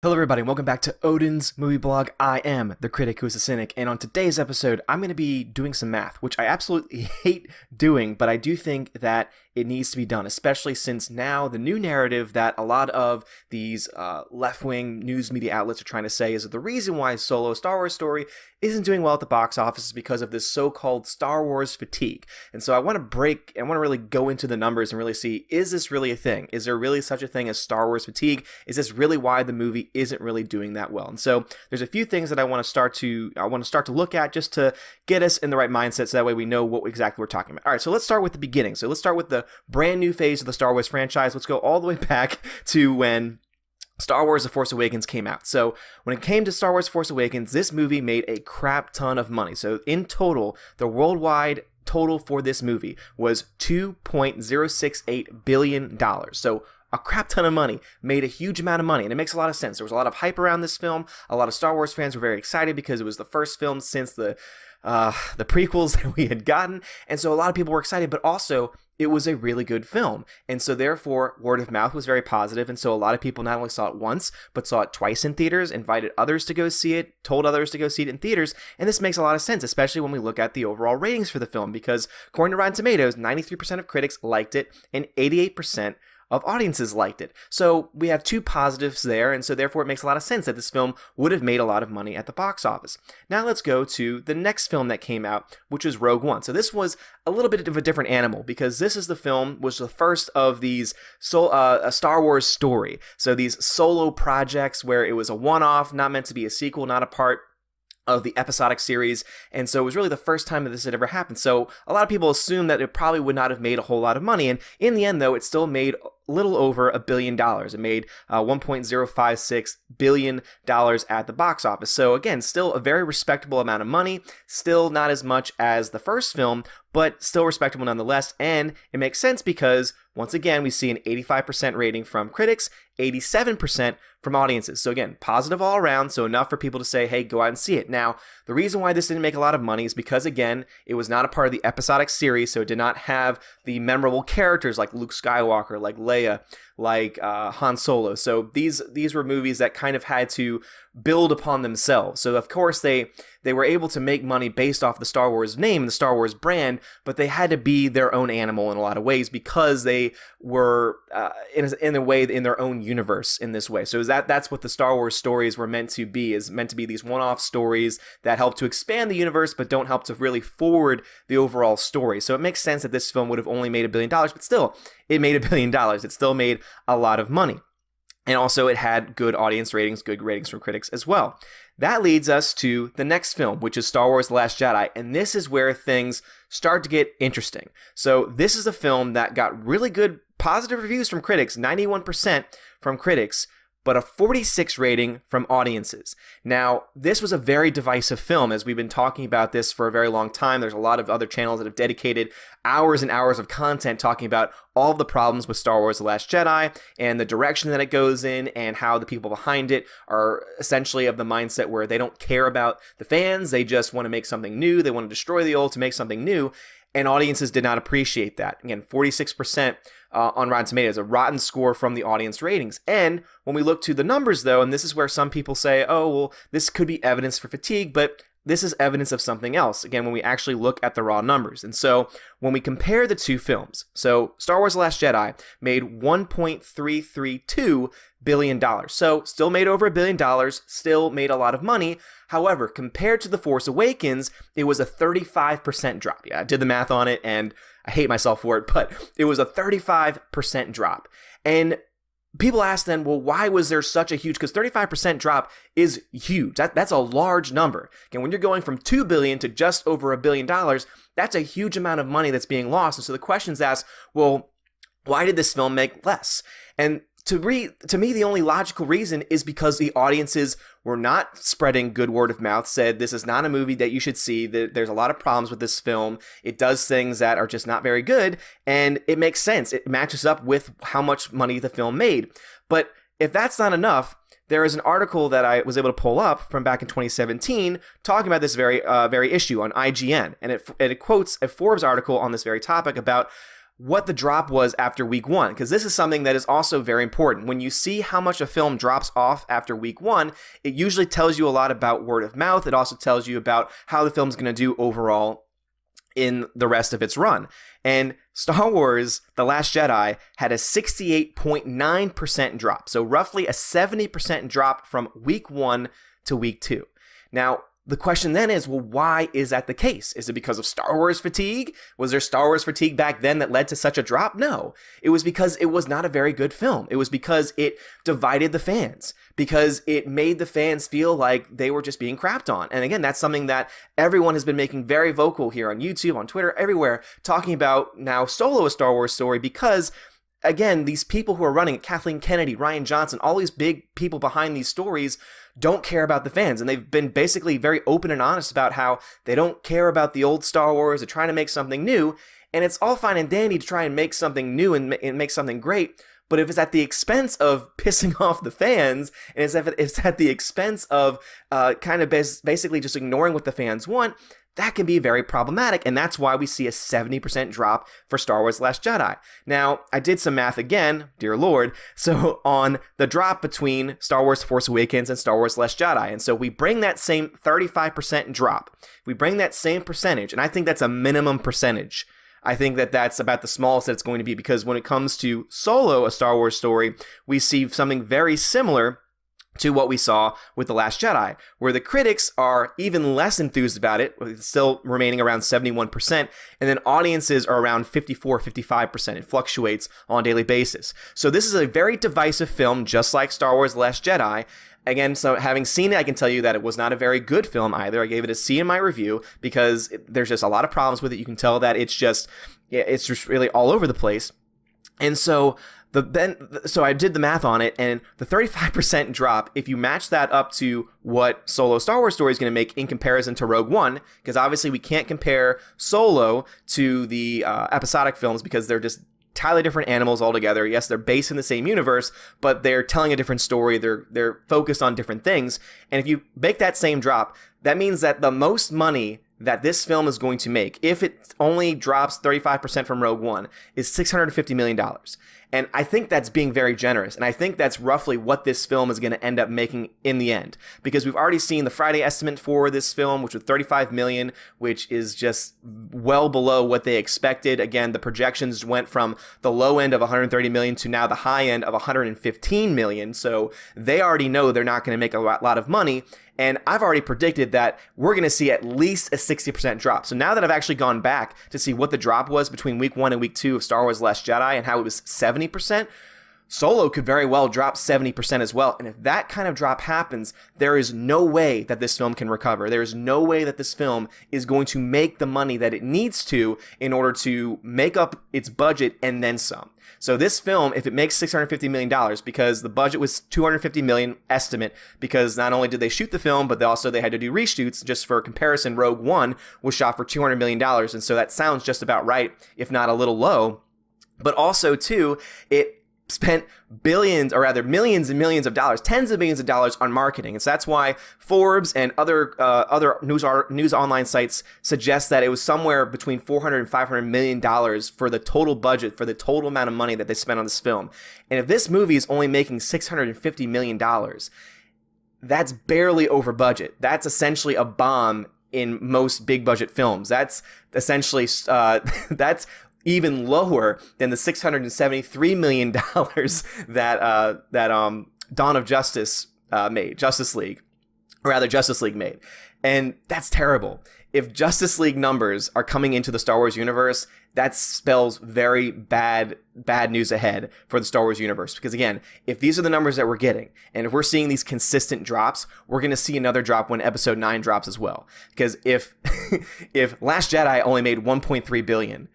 Hello everybody, and welcome back to Odin's Movie Blog. I am the critic who is a cynic, and on today's episode, I'm going to be doing some math, which I absolutely hate doing, but I do think that it needs to be done, especially since now the new narrative that a lot of these left-wing news media outlets are trying to say is that the reason why Solo: Star Wars Story isn't doing well at the box office is because of this so-called Star Wars fatigue. And so I want to really go into the numbers and really see, is this really a thing? Is there really such a thing as Star Wars fatigue? Is this really why the movie isn't really doing that well? And so there's a few things that I want to start to look at just to get us in the right mindset, so that way we know what exactly we're talking about. All right, so let's start with the beginning. So let's start with the brand new phase of the Star Wars franchise. Let's go all the way back to when Star Wars: The Force Awakens came out. So when it came to Star Wars: Force Awakens, this movie made a crap ton of money. So in total, the worldwide total for this movie was $2.068 billion. So a crap ton of money, made a huge amount of money, and it makes a lot of sense. There was a lot of hype around this film. A lot of Star Wars fans were very excited because it was the first film since the prequels that we had gotten, and so a lot of people were excited, but also it was a really good film, and so therefore word of mouth was very positive, and so a lot of people not only saw it once, but saw it twice in theaters, invited others to go see it, told others to go see it in theaters, and this makes a lot of sense, especially when we look at the overall ratings for the film, because according to Rotten Tomatoes, 93% of critics liked it, and 88% of audiences liked it. So we have two positives there, and so therefore it makes a lot of sense that this film would have made a lot of money at the box office. Now let's go to the next film that came out, which was Rogue One. So this was a little bit of a different animal, because this is the film, was the first of these a Star Wars story. So these solo projects where it was a one-off, not meant to be a sequel, not a part of the episodic series, and so it was really the first time that this had ever happened. So a lot of people assumed that it probably would not have made a whole lot of money, and in the end, though, it still made a little over $1 billion. It made $1.056 billion at the box office. So again, still a very respectable amount of money, still not as much as the first film, but still respectable nonetheless, and it makes sense because, once again, we see an 85% rating from critics, 87% from audiences. So again, positive all around, so enough for people to say, hey, go out and see it. Now, the reason why this didn't make a lot of money is because, again, it was not a part of the episodic series, so it did not have the memorable characters like Luke Skywalker, like Leia, like Han Solo. So these were movies that kind of had to build upon themselves. So of course they were able to make money based off the Star Wars name and the Star Wars brand, but they had to be their own animal in a lot of ways because they were in a way in their own universe in this way. So that's what the Star Wars stories were meant to be, is meant to be these one-off stories that help to expand the universe but don't help to really forward the overall story. So it makes sense that this film would have only made $1 billion, but still, it made $1 billion. It still made a lot of money. And also it had good audience ratings, good ratings from critics as well. That leads us to the next film, which is Star Wars: The Last Jedi, and this is where things start to get interesting. So this is a film that got really good positive reviews from critics, 91% from critics, but a 46 rating from audiences. Now, this was a very divisive film, as we've been talking about this for a very long time. There's a lot of other channels that have dedicated hours and hours of content talking about all of the problems with Star Wars: The Last Jedi and the direction that it goes in, and how the people behind it are essentially of the mindset where they don't care about the fans. They just want to make something new. They want to destroy the old to make something new. And audiences did not appreciate that. Again, 46% on Rotten Tomatoes, a rotten score from the audience ratings. And when we look to the numbers, though, and this is where some people say, oh, well, this could be evidence for fatigue, but this is evidence of something else, again, when we actually look at the raw numbers. And so when we compare the two films, so Star Wars: The Last Jedi made $1.332 billion. So still made over $1 billion, still made a lot of money. However, compared to The Force Awakens, it was a 35% drop. Yeah, I did the math on it, and I hate myself for it, but it was a 35% drop. And people ask then, well, why was there such a huge, because 35% drop is huge. That's a large number. Again, when you're going from $2 billion to just over $1 billion, that's a huge amount of money that's being lost. And so the question's asked, well, why did this film make less? And to me, the only logical reason is because the audiences were not spreading good word of mouth, said this is not a movie that you should see, that there's a lot of problems with this film, it does things that are just not very good, and it makes sense. It matches up with how much money the film made. But if that's not enough, there is an article that I was able to pull up from back in 2017 talking about this very issue on IGN, and it quotes a Forbes article on this very topic about what the drop was after week one, because this is something that is also very important. When you see how much a film drops off after week one, it usually tells you a lot about word of mouth. It also tells you about how the film's going to do overall in the rest of its run. And Star Wars The Last Jedi had a 68.9% drop, so roughly a 70% drop from week one to week two. Now, the question then is, well, why is that the case? Is it because of Star Wars fatigue? Was there Star Wars fatigue back then that led to such a drop? No. It was because it was not a very good film. It was because it divided the fans, because it made the fans feel like they were just being crapped on. And again, that's something that everyone has been making very vocal here on YouTube, on Twitter, everywhere, talking about now Solo, a Star Wars story, because again, these people who are running it, Kathleen Kennedy, Rian Johnson, all these big people behind these stories don't care about the fans. And they've been basically very open and honest about how they don't care about the old Star Wars. They're trying to make something new. And it's all fine and dandy to try and make something new and make something great. But if it's at the expense of pissing off the fans, and it's at the expense of basically just ignoring what the fans want, that can be very problematic, and that's why we see a 70% drop for Star Wars The Last Jedi. Now, I did some math again, dear Lord, so on the drop between Star Wars The Force Awakens and Star Wars The Last Jedi, and so we bring that same 35% drop, we bring that same percentage, and I think that's a minimum percentage. I think that that's about the smallest that it's going to be, because when it comes to Solo, a Star Wars story, we see something very similar to what we saw with The Last Jedi, where the critics are even less enthused about it, still remaining around 71%, and then audiences are around 54-55%. It fluctuates on a daily basis. So this is a very divisive film, just like Star Wars The Last Jedi. Again, so having seen it, I can tell you that it was not a very good film either. I gave it a C in my review because there's just a lot of problems with it. You can tell that it's just really all over the place. And so so I did the math on it, and the 35% drop, if you match that up to what Solo Star Wars story is going to make in comparison to Rogue One, because obviously we can't compare Solo to the episodic films because they're just entirely different animals altogether. Yes, they're based in the same universe, but they're telling a different story. They're focused on different things. And if you make that same drop, that means that the most money that this film is going to make, if it only drops 35% from Rogue One, is $650 million. And I think that's being very generous. And I think that's roughly what this film is going to end up making in the end. Because we've already seen the Friday estimate for this film, which was $35 million, which is just well below what they expected. Again, the projections went from the low end of $130 million to now the high end of $115 million. So they already know they're not going to make a lot of money. And I've already predicted that we're going to see at least a 60% drop. So now that I've actually gone back to see what the drop was between week 1 and week 2 of Star Wars The Last Jedi and how it was 70%, Solo could very well drop 70% as well. And if that kind of drop happens, there is no way that this film can recover. There is no way that this film is going to make the money that it needs to in order to make up its budget and then some. So this film, if it makes $650 million, because the budget was $250 million estimate, because not only did they shoot the film, but they had to do reshoots. Just for comparison, Rogue One was shot for $200 million, and so that sounds just about right, if not a little low. But also, too, it spent billions, or rather millions and millions of dollars, tens of millions of dollars on marketing. And so that's why Forbes and other news online sites suggest that it was somewhere between $400 and $500 million for the total budget, for the total amount of money that they spent on this film. And if this movie is only making $650 million, that's barely over budget. That's essentially a bomb in most big budget films. That's essentially, that's even lower than the $673 million that Dawn of Justice made, Justice League made. And that's terrible. If Justice League numbers are coming into the Star Wars universe, that spells very bad news ahead for the Star Wars universe. Because again, if these are the numbers that we're getting, and if we're seeing these consistent drops, we're going to see another drop when Episode 9 drops as well. Because if Last Jedi only made $1.3 billion,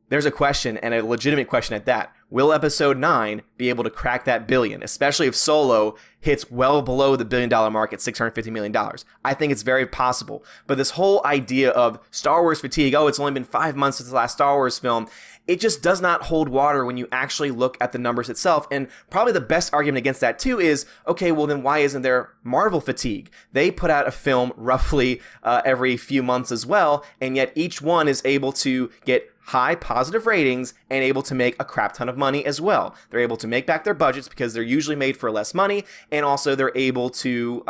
there's a question, and a legitimate question at that. Will Episode 9 be able to crack that billion, especially if Solo hits well below the billion-dollar mark at $650 million? I think it's very possible. But this whole idea of Star Wars fatigue, it's only been 5 months since the last Star Wars film, it just does not hold water when you actually look at the numbers itself. And probably the best argument against that, too, is, okay, well, then why isn't there Marvel fatigue? They put out a film roughly every few months as well, and yet each one is able to get high positive ratings and able to make a crap ton of money as well. They're able to make back their budgets because they're usually made for less money, and also they're able to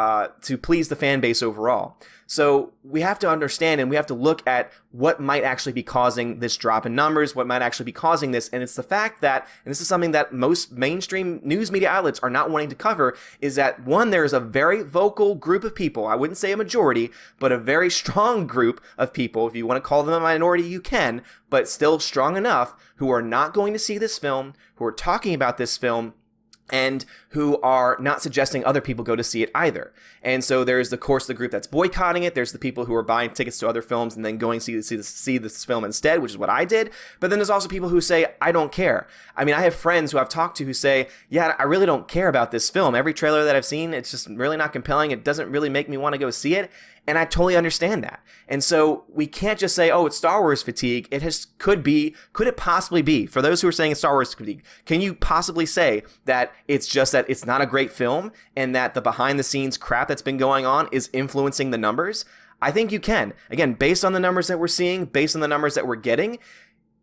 please the fan base overall. So we have to understand, and we have to look at what might actually be causing this drop in numbers, what might actually be causing this. And it's the fact that, and this is something that most mainstream news media outlets are not wanting to cover, is that one, there is a very vocal group of people, I wouldn't say a majority, but a very strong group of people, if you want to call them a minority, you can, but still strong enough, who are not going to see this film, who are talking about this film, and who are not suggesting other people go to see it either. And so there's, of course, the group that's boycotting it. There's the people who are buying tickets to other films and then going to see this film instead, which is what I did. But then there's also people who say, I don't care. I mean, I have friends who I've talked to who say, yeah, I really don't care about this film. Every trailer that I've seen, it's just really not compelling. It doesn't really make me want to go see it. And I totally understand that. And so we can't just say, oh, it's Star Wars fatigue. Could it possibly be, for those who are saying it's Star Wars fatigue, can you possibly say that it's just that it's not a great film and that the behind the scenes crap that's been going on is influencing the numbers? I think you can. Again, based on the numbers that we're seeing, based on the numbers that we're getting,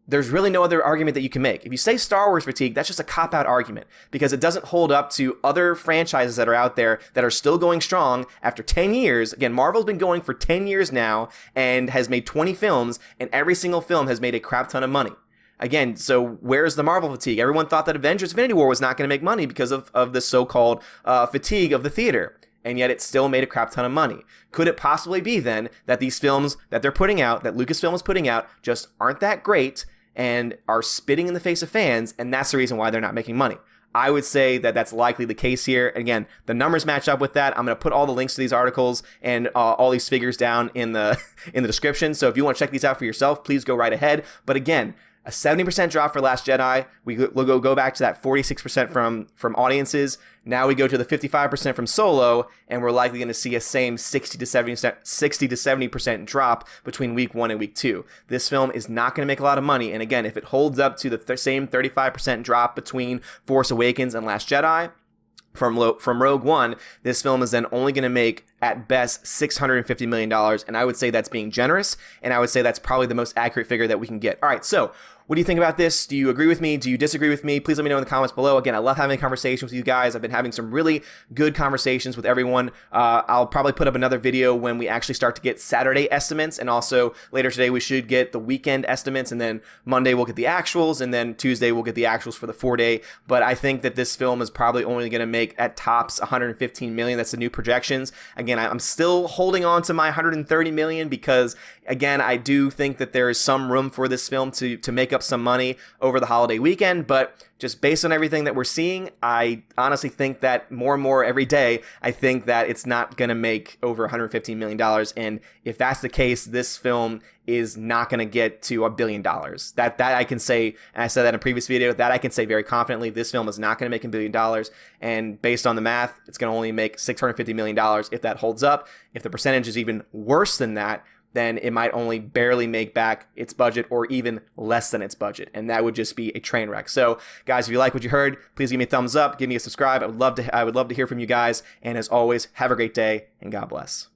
there's really no other argument that you can make. If you say Star Wars fatigue, that's just a cop-out argument because it doesn't hold up to other franchises that are out there that are still going strong after 10 years. Again, Marvel's been going for 10 years now and has made 20 films, and every single film has made a crap ton of money. Again, so where's the Marvel fatigue? Everyone thought that Avengers Infinity War was not going to make money because of the so-called fatigue of the theater. And yet it still made a crap ton of money. Could it possibly be then that these films that they're putting out, that Lucasfilm is putting out, just aren't that great and are spitting in the face of fans, and that's the reason why they're not making money? I would say that that's likely the case here. Again, the numbers match up with that. I'm going to put all the links to these articles and all these figures down in the description. So if you want to check these out for yourself, please go right ahead. But again, a 70% drop for Last Jedi. We'll go back to that 46% from audiences. Now we go to the 55% from Solo, and we're likely going to see a same 60 to 70% drop between week 1 and week 2. This film is not going to make a lot of money. And again, if it holds up to the same 35% drop between Force Awakens and Last Jedi, from Rogue One, this film is then only going to make, at best, $650 million, and I would say that's being generous, and I would say that's probably the most accurate figure that we can get. All right, so what do you think about this? Do you agree with me? Do you disagree with me? Please let me know in the comments below. Again, I love having a conversation with you guys. I've been having some really good conversations with everyone. I'll probably put up another video when we actually start to get Saturday estimates, and also later today we should get the weekend estimates, and then Monday we'll get the actuals, and then Tuesday we'll get the actuals for the 4-day. But I think that this film is probably only going to make at tops $115 million. That's the new projections. Again, I'm still holding on to my $130 million because, again, I do think that there is some room for this film to make up some money over the holiday weekend, but just based on everything that we're seeing, I honestly think that more and more every day, I think that it's not going to make over $115 million. And if that's the case, this film is not going to get to $1 billion. That I can say, and I said that in a previous video, that I can say very confidently, this film is not going to make $1 billion. And based on the math, it's going to only make $650 million if that holds up. If the percentage is even worse than that, then it might only barely make back its budget or even less than its budget. And that would just be a train wreck. So guys, if you like what you heard, please give me a thumbs up, give me a subscribe. I would love to hear from you guys. And as always, have a great day and God bless.